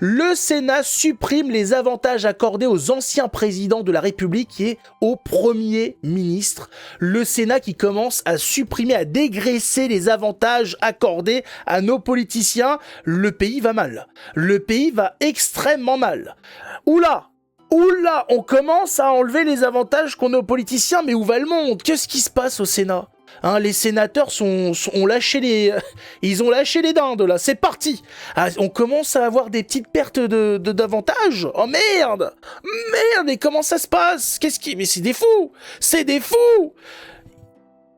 Le Sénat supprime les avantages accordés aux anciens présidents de la République et aux premiers ministres. Le Sénat qui commence à supprimer, à dégraisser les avantages accordés à nos politiciens. Le pays va mal. Le pays va extrêmement mal. Oula, on commence à enlever les avantages qu'on a aux politiciens, mais où va le monde? Qu'est-ce qui se passe au Sénat? Les sénateurs ont lâché ils ont lâché les dindes là, c'est parti. On commence à avoir des petites pertes d'avantages. Oh merde, et comment ça se passe? Mais c'est des fous.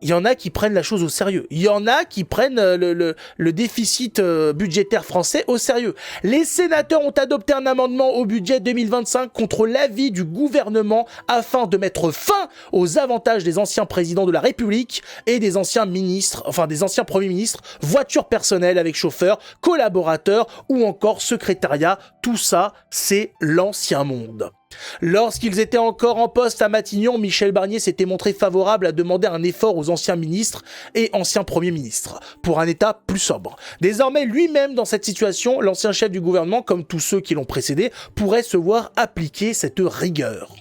Il y en a qui prennent la chose au sérieux. Il y en a qui prennent le déficit budgétaire français au sérieux. Les sénateurs ont adopté un amendement au budget 2025 contre l'avis du gouvernement afin de mettre fin aux avantages des anciens présidents de la République et des anciens ministres, enfin des anciens premiers ministres, voitures personnelles avec chauffeur, collaborateurs ou encore secrétariat. Tout ça, c'est l'ancien monde. Lorsqu'ils étaient encore en poste à Matignon, Michel Barnier s'était montré favorable à demander un effort aux anciens ministres et anciens premiers ministres pour un État plus sobre. Désormais, lui-même dans cette situation, l'ancien chef du gouvernement, comme tous ceux qui l'ont précédé, pourrait se voir appliquer cette rigueur.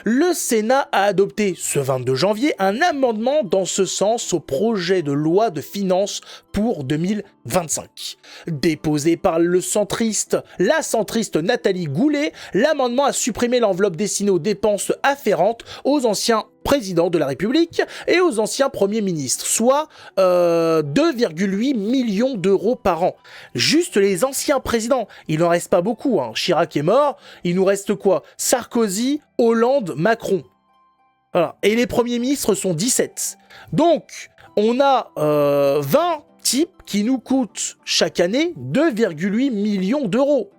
Le Sénat a adopté ce 22 janvier un amendement dans ce sens au projet de loi de finances pour 2025. Déposé par la centriste Nathalie Goulet, l'amendement a supprimé l'enveloppe destinée aux dépenses afférentes aux anciens présidents de la République et aux anciens premiers ministres, soit 2,8 millions d'euros par an. Juste les anciens présidents, il n'en reste pas beaucoup. Chirac est mort, il nous reste quoi? Sarkozy, Hollande, Macron. Voilà. Et les premiers ministres sont 17. Donc, on a 20 types qui nous coûtent chaque année 2,8 millions d'euros.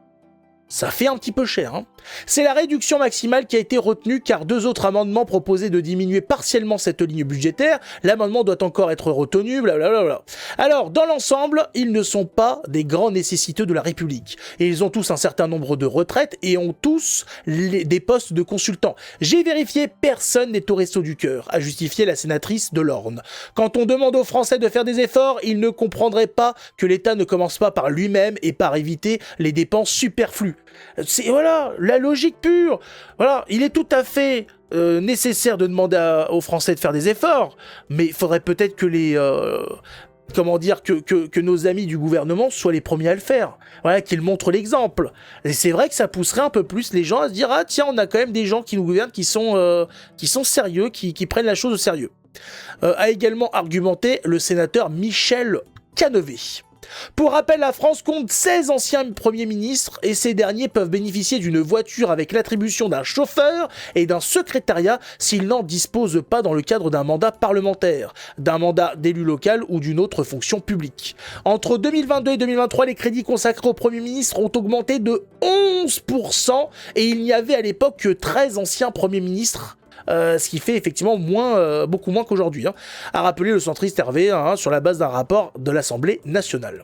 Ça fait un petit peu cher. C'est la réduction maximale qui a été retenue car deux autres amendements proposaient de diminuer partiellement cette ligne budgétaire. L'amendement doit encore être retenu, blablabla. Alors, dans l'ensemble, ils ne sont pas des grands nécessiteux de la République. Et ils ont tous un certain nombre de retraites et ont tous des postes de consultants. J'ai vérifié, personne n'est au resto du cœur, a justifié la sénatrice de l'Orne. Quand on demande aux Français de faire des efforts, ils ne comprendraient pas que l'État ne commence pas par lui-même et par éviter les dépenses superflues. C'est la logique pure. Voilà, il est tout à fait nécessaire de demander aux Français de faire des efforts, mais il faudrait peut-être que que nos amis du gouvernement soient les premiers à le faire. Voilà, qu'ils montrent l'exemple. Et c'est vrai que ça pousserait un peu plus les gens à se dire tiens, on a quand même des gens qui nous gouvernent qui sont sérieux, qui prennent la chose au sérieux. A également argumenté le sénateur Michel Canevet. Pour rappel, la France compte 16 anciens premiers ministres et ces derniers peuvent bénéficier d'une voiture avec l'attribution d'un chauffeur et d'un secrétariat s'ils n'en disposent pas dans le cadre d'un mandat parlementaire, d'un mandat d'élu local ou d'une autre fonction publique. Entre 2022 et 2023, les crédits consacrés au Premier ministre ont augmenté de 11% et il n'y avait à l'époque que 13 anciens premiers ministres. Ce qui fait effectivement beaucoup moins qu'aujourd'hui, a rappelé le centriste Hervé sur la base d'un rapport de l'Assemblée nationale.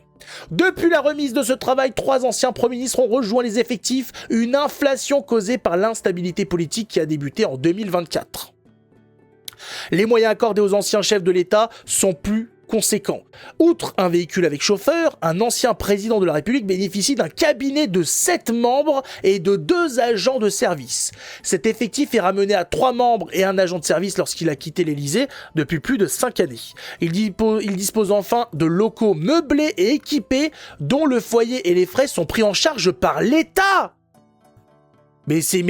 Depuis la remise de ce travail, 3 anciens premiers ministres ont rejoint les effectifs, une inflation causée par l'instabilité politique qui a débuté en 2024. Les moyens accordés aux anciens chefs de l'État sont plus conséquent. Outre un véhicule avec chauffeur, un ancien président de la République bénéficie d'un cabinet de 7 membres et de 2 agents de service. Cet effectif est ramené à 3 membres et un agent de service lorsqu'il a quitté l'Élysée depuis plus de 5 années. Il dispose enfin de locaux meublés et équipés dont le foyer et les frais sont pris en charge par l'État. Mais c'est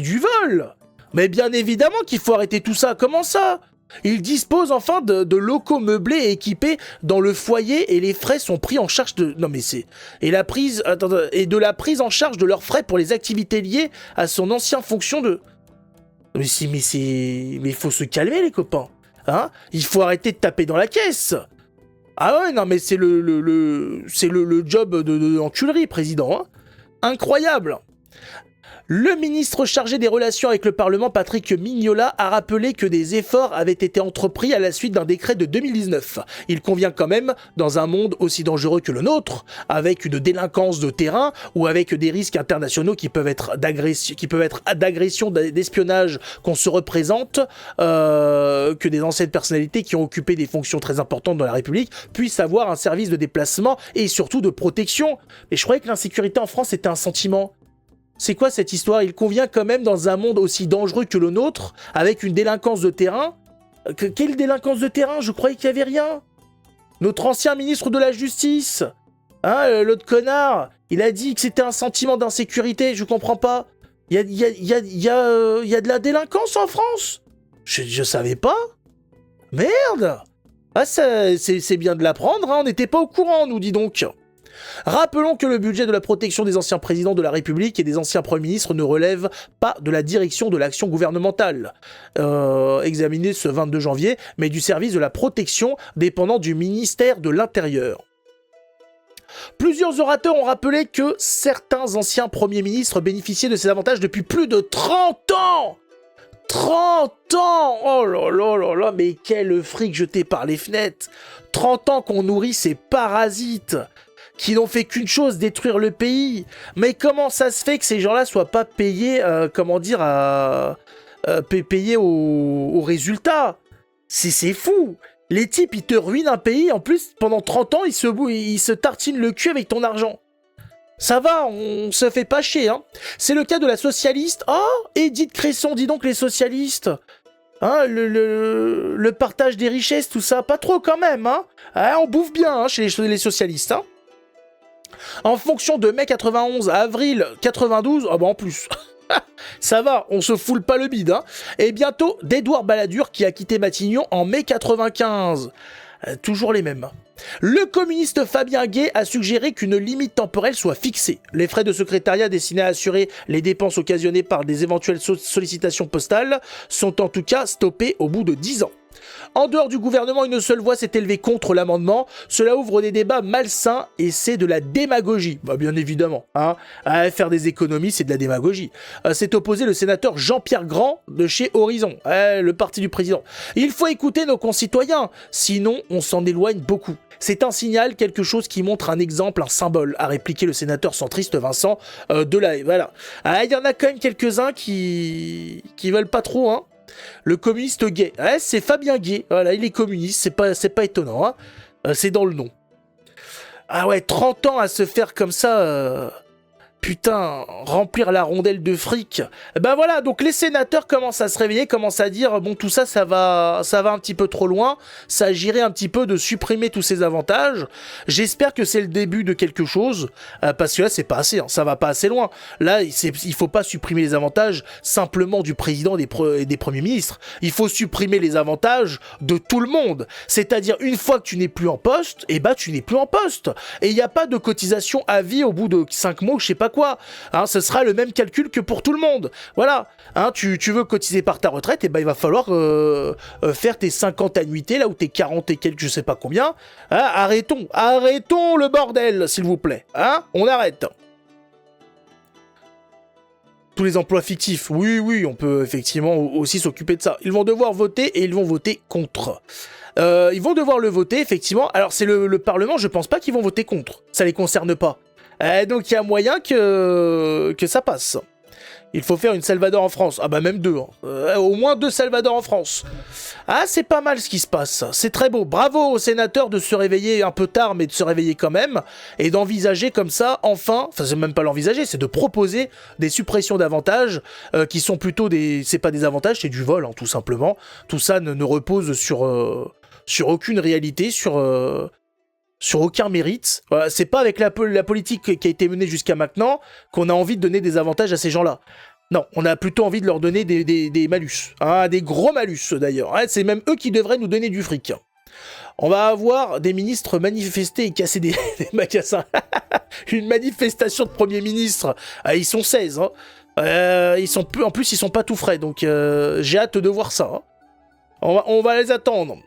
du vol. Mais bien évidemment qu'il faut arrêter tout ça. Comment ça ? Il dispose enfin de locaux meublés et équipés dans le foyer et les frais sont pris en charge de... Non mais c'est... Et de la prise en charge de leurs frais pour les activités liées à son ancienne fonction de... Mais il faut se calmer les copains. Il faut arrêter de taper dans la caisse. Ah ouais, non mais c'est le job de l'enculerie, président. Incroyable. Le ministre chargé des relations avec le Parlement, Patrick Mignola, a rappelé que des efforts avaient été entrepris à la suite d'un décret de 2019. Il convient quand même, dans un monde aussi dangereux que le nôtre, avec une délinquance de terrain ou avec des risques internationaux qui peuvent être d'agression, d'espionnage qu'on se représente, que des anciennes personnalités qui ont occupé des fonctions très importantes dans la République puissent avoir un service de déplacement et surtout de protection. Mais je croyais que l'insécurité en France était un sentiment. C'est quoi cette histoire? Il convient quand même dans un monde aussi dangereux que le nôtre, avec une délinquance de terrain. Quelle délinquance de terrain? Je croyais qu'il n'y avait rien. Notre ancien ministre de la Justice, hein, l'autre connard, il a dit que c'était un sentiment d'insécurité, je comprends pas. Il y a de la délinquance en France? Je savais pas. Merde! Ah, c'est bien de l'apprendre, hein, on n'était pas au courant, nous dit donc. Rappelons que le budget de la protection des anciens présidents de la République et des anciens premiers ministres ne relève pas de la direction de l'action gouvernementale, examiné ce 22 janvier, mais du service de la protection dépendant du ministère de l'Intérieur. Plusieurs orateurs ont rappelé que certains anciens premiers ministres bénéficiaient de ces avantages depuis plus de 30 ans. 30 ans! Oh là là là là, mais quel fric jeté par les fenêtres! 30 ans qu'on nourrit ces parasites qui n'ont fait qu'une chose, détruire le pays. Mais comment ça se fait que ces gens-là soient pas payés, payés au résultat? C'est fou. Les types, ils te ruinent un pays, en plus, pendant 30 ans, ils se tartinent le cul avec ton argent. Ça va, on se fait pas chier, hein. C'est le cas de la socialiste. Oh, Édith Cresson, dis donc les socialistes. Hein, le partage des richesses, tout ça, pas trop quand même, hein. Ah, on bouffe bien, hein, chez les socialistes, hein. En fonction de mai 91 à avril 92, ah bah en plus, ça va, on se foule pas le bide, hein. Et bientôt, d'Édouard Balladur qui a quitté Matignon en mai 95. Toujours les mêmes. Le communiste Fabien Gay a suggéré qu'une limite temporelle soit fixée. Les frais de secrétariat destinés à assurer les dépenses occasionnées par des éventuelles sollicitations postales sont en tout cas stoppés au bout de 10 ans. En dehors du gouvernement, une seule voix s'est élevée contre l'amendement. Cela ouvre des débats malsains et c'est de la démagogie. Bah bien évidemment, hein. Faire des économies, c'est de la démagogie. S'est opposé le sénateur Jean-Pierre Grand de chez Horizon, le parti du président. Il faut écouter nos concitoyens, sinon on s'en éloigne beaucoup. C'est un signal, quelque chose qui montre un exemple, un symbole, a répliqué le sénateur centriste Vincent Delahaye. Voilà. Il y en a quand même quelques-uns qui veulent pas trop, hein. Le communiste gay, c'est Fabien Gay, voilà, il est communiste, c'est pas étonnant, hein. C'est dans le nom. Ah ouais, 30 ans à se faire comme ça, putain, remplir la rondelle de fric. Ben voilà, donc les sénateurs commencent à se réveiller, commencent à dire, bon tout ça, ça va un petit peu trop loin, ça agirait un petit peu de supprimer tous ces avantages. J'espère que c'est le début de quelque chose, parce que là c'est pas assez, hein, ça va pas assez loin. Là, il faut pas supprimer les avantages simplement du président et des premiers ministres. Il faut supprimer les avantages de tout le monde. C'est-à-dire, une fois que tu n'es plus en poste, eh ben tu n'es plus en poste. Et il n'y a pas de cotisation à vie au bout de 5 mois, je sais pas quoi, hein, ce sera le même calcul que pour tout le monde. Voilà, hein, tu veux cotiser par ta retraite, et ben il va falloir faire tes 50 annuités là, ou tes 40 et quelques, je sais pas combien. Hein, arrêtons le bordel, s'il vous plaît. Hein, on arrête. Tous les emplois fictifs, oui, on peut effectivement aussi s'occuper de ça. Ils vont devoir voter et ils vont voter contre. Ils vont devoir le voter, effectivement. Alors c'est le Parlement, je pense pas qu'ils vont voter contre. Ça les concerne pas. Donc il y a moyen que ça passe. Il faut faire une Salvador en France. Ah bah même 2. Hein. Au moins 2 Salvador en France. Ah, c'est pas mal ce qui se passe. C'est très beau. Bravo aux sénateurs de se réveiller un peu tard, mais de se réveiller quand même. Et d'envisager comme ça, enfin c'est même pas l'envisager, c'est de proposer des suppressions d'avantages qui sont plutôt des... C'est pas des avantages, c'est du vol, hein, tout simplement. Tout ça ne repose sur aucune réalité, sur aucun mérite. Voilà, c'est pas avec la politique qui a été menée jusqu'à maintenant qu'on a envie de donner des avantages à ces gens-là. Non, on a plutôt envie de leur donner des malus. Hein, des gros malus, d'ailleurs. Hein, c'est même eux qui devraient nous donner du fric. On va avoir des ministres manifester et casser des magasins. Une manifestation de Premier ministre. Ils sont 16. Hein. En plus, ils sont pas tout frais. Donc, j'ai hâte de voir ça. Hein. On va les attendre.